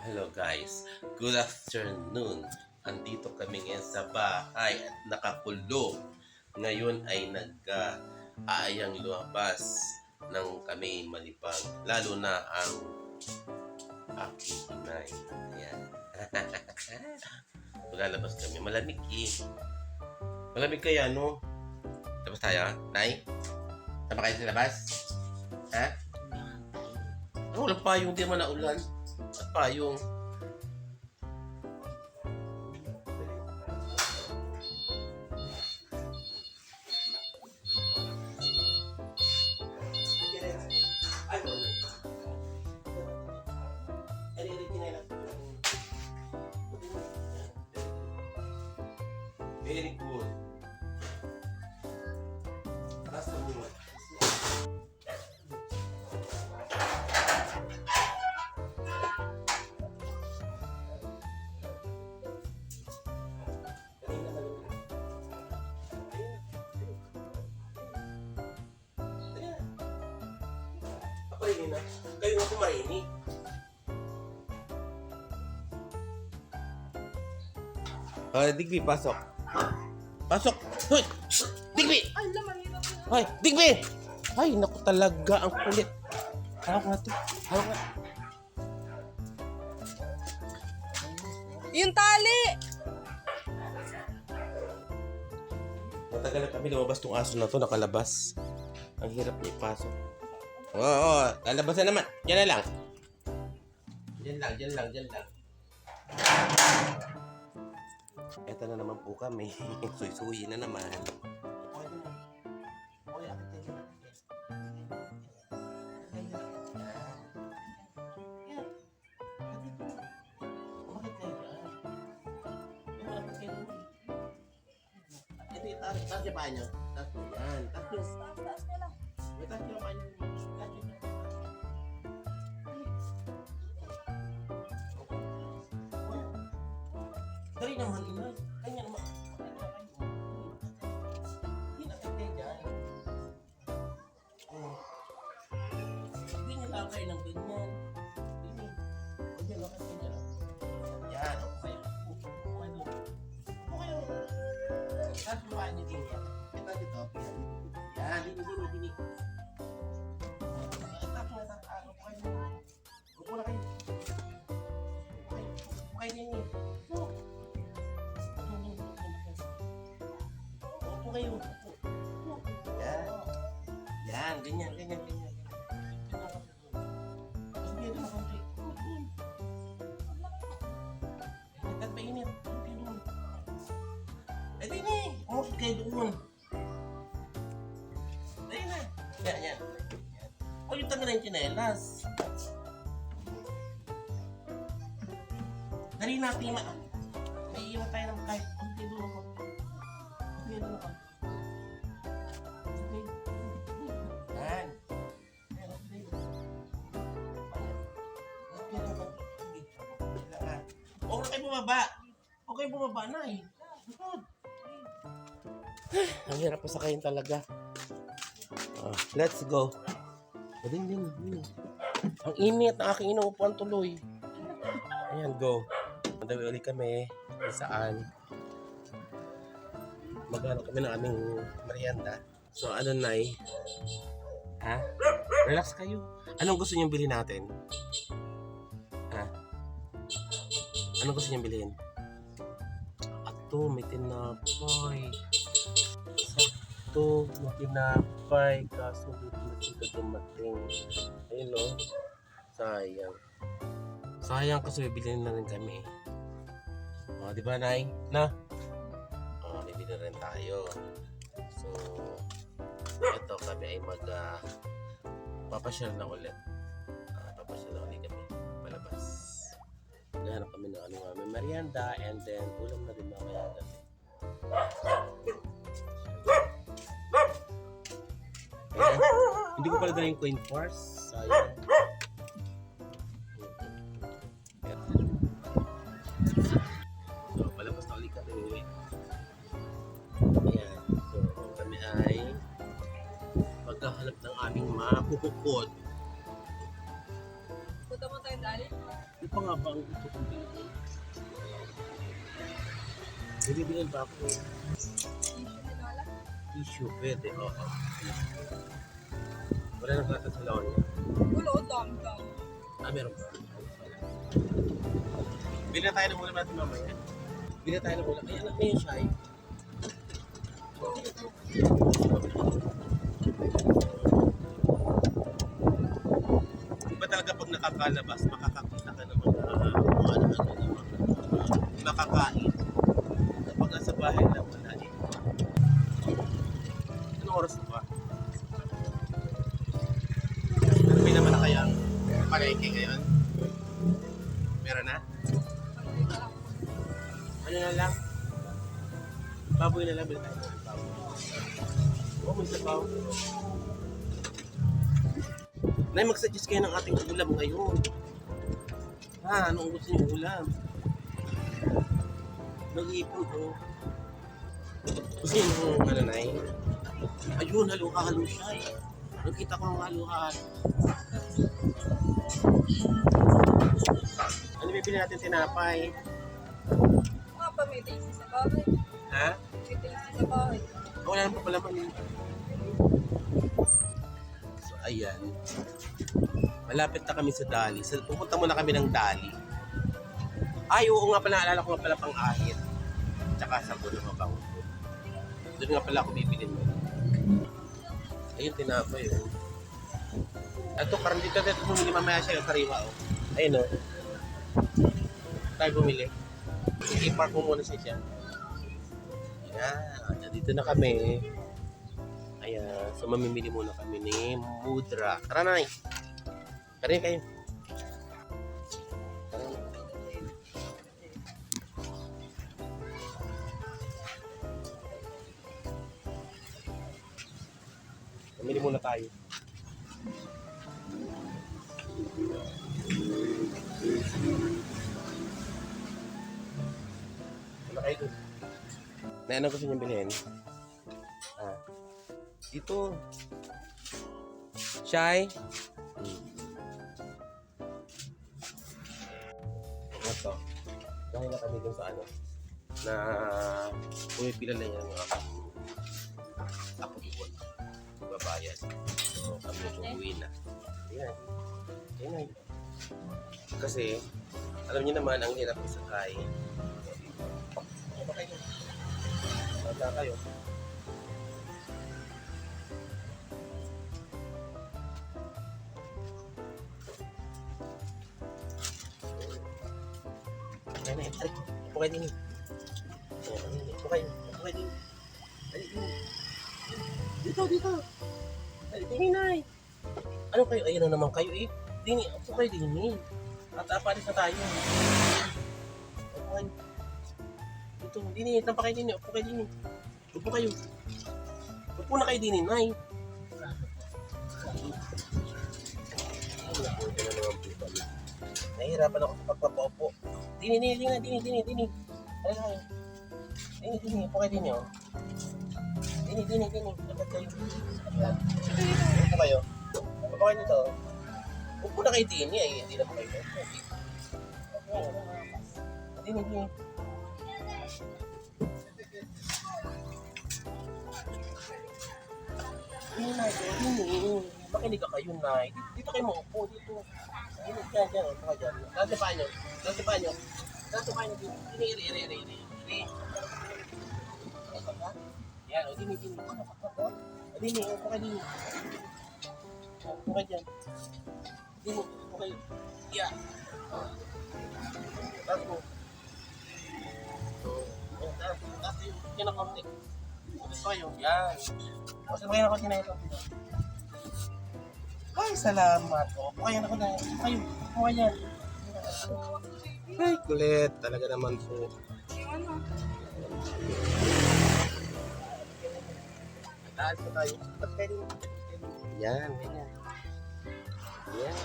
Hello guys, good afternoon. Andito kami ngayon sa bahay at nakakulong. Ngayon ay nag-aayang lumabas ng kami malipag. Lalo na ang aking inay. Ayan. Lalabas kami. Malamig eh. Malamig kaya no? Labas tayo, Nay? Sama kayo sa labas? Ha? Ano, walang payong, di naman naulan. At payong. Very good. Taas na mo. Na. Kayo nga kumarinig. Digby, pasok. Pasok! Hoy! Digby! Hoy, Digby! Ay, naku talaga, ang kulit. Hawak nga ito. Hawak nga. Yung tali! Matagal na kami lumabas tong aso na to, nakalabas. Ang hirap na ipasok. Oo, lalabas na naman. Diyan na lang. Diyan lang. Eto na naman po kami. Suy-suyi na naman. Ito yung taas yung paa nyo. Taas nyo yan. Taas nyo. May taas nyo paa nyo. Dali naman, inay. Kanya naman. Hindi na kayo dyan. Hindi nyo lang kayo ng ganyan. Hindi. Huwag nyo lang kayo dyan. Yan, ako kayo. Ako kayo. Tapos bukaan nyo din yan. Ito dito. Yan, dini. Tapos na ako kayo. Upo na kayo. Upo kayo din eh. Upo kayo. Yan, ganyan. Tapos biya doon ako. At mainit. Eh, di na eh. Umusot kayo doon. Dahil na. Yan. O yung taga na yung chinelas. Dali natin may iiwan tayo ng kahit kunti doon ako. Kunti doon ako. Yan. Huwag na kayo bumaba. Huwag kayo bumaba na eh. Ang hirap pa sakayin talaga. Let's go. Din. Ang init na aking inuupuan tuloy. Ayan, go. Madawi ulit kami kung saan maghanap kami ng aming merienda. So, ano, Nay? Ha? Relax kayo. Anong gusto niyong bilhin natin? Ha? Anong gusto niyong bilhin? Ato, may tinapay. Sakto, may tinapay. Kaso, dito na sila dumating. Ayun, no? Sayang. Sayang kasi bibili na rin kami. O, di ba, Nay? Na? O, bibili na rin tayo. So, ito kami ay papasyal na ulit. Papasyal na ulit kami. Palabas. Naghanap kami ng aming merienda and then ulam na rin mamaya gabi. Hindi ko pala dala yung coin force. Sayang. So, palabas na ulit kami. Ayan. So, kami ay maghahanap ng aming mapupukod. Punta mo tayo dali. Di pa nga ba ang gusto kong bilhin? Binibilin ba ako? Tissue, pwede. Oo. Wala nang kata sa laon niya. Wala, dami. Meron ba? Bili na tayo ng ulam natin mamaya. Bili na tayo ng ulam. Ay, anak na yun siya eh. Iba talaga pag nakakalabas, makakakita ka ng mga makakain. Kapag nasa bahay lang, wala eh. Anong oras na ba? May naman na kaya palengke ngayon? Meron na? Ano na lang? Baboy na lang, bilhin tayo ng baboy. Oo, may sabaw. Nay, mag-suggest kayo ng ating ulam ngayon. Ha, anong gusto niyo ulam? Mag-iipon ko. Gusto niyo ano, Nay? Ayun, halo-halo siya eh. Nakita ko ng halo-halo. Ano bibili natin tinapay? Mga pa may taste sa bahay. Ha? May taste sa bahay. Wala naman pala man. So, ayan. Malapit na kami sa Dali. Pupunta muna kami ng Dali. Ay, oo nga pala. Naalala ko nga pala pang-ahit. Tsaka sabon ng mabango. Doon nga pala ako bibili mo. Ayun, tinapay yun. Ito, parang dito bumili mamaya siya yung sariwa. Oh. Ayun o. Tayo bumili. I-park mo muna siya dyan. Ayan, dito na kami. Ayan, so mamimili muna kami ni Mudra. Tara na, Nay. Karin kayo. Mamili muna tayo. Ano kayo doon? Na ano gusto niyong bilhin? Dito. Shy? Ito. Dahil na kami dun sa ano, na pumipila na yan yung aking apod-ipon. Babayad. So, kami uuwi na. Ayan. Ayan. Kasi, alam niyo naman, ang hirap isakay. Ano kayo? Wala kayo. Ayan, ayan. Upo kayo din. Upo kayo. Upo kayo din. Dito. Dini, Nay. Ano kayo? Ayun na naman kayo eh. Dini, upo kayo din. At apalis na tayo. Upo kayo. Dito, Dini. Tampa kayo din. Upo kayo din. Upo kayo. Upo na kayo din, Nay. Nahihirapan ako sa pagpapaupo. Dini. Ano kayo? Dini. Upo kayo din, oh. Dini. Dapat kayo. Upo kayo. Upo kayo dito. Upo na kayo din. Ay, hindi na po kayo. Dini. Dini. Makinig ka kayo, Nay. Dito kayo maupo. Dito. Dini, dyan. Upo ka dyan. Latipan nyo. Dini. Yan, o Dini. Dini, upo ka din. Upo ka dyan. Dini, upo kayo. Yeah. Tapos mo. Tapos yung kinakonti. Tapos kayo. Yan. Tapos kayo na konti na ito. Ay, salamat. Upo kayo na ko na. Upo kayo. Upo ka dyan. Ay, kulit. Talaga naman po. Taas pa tayo. Ba't kayo din? Yan, ganyan. Yan.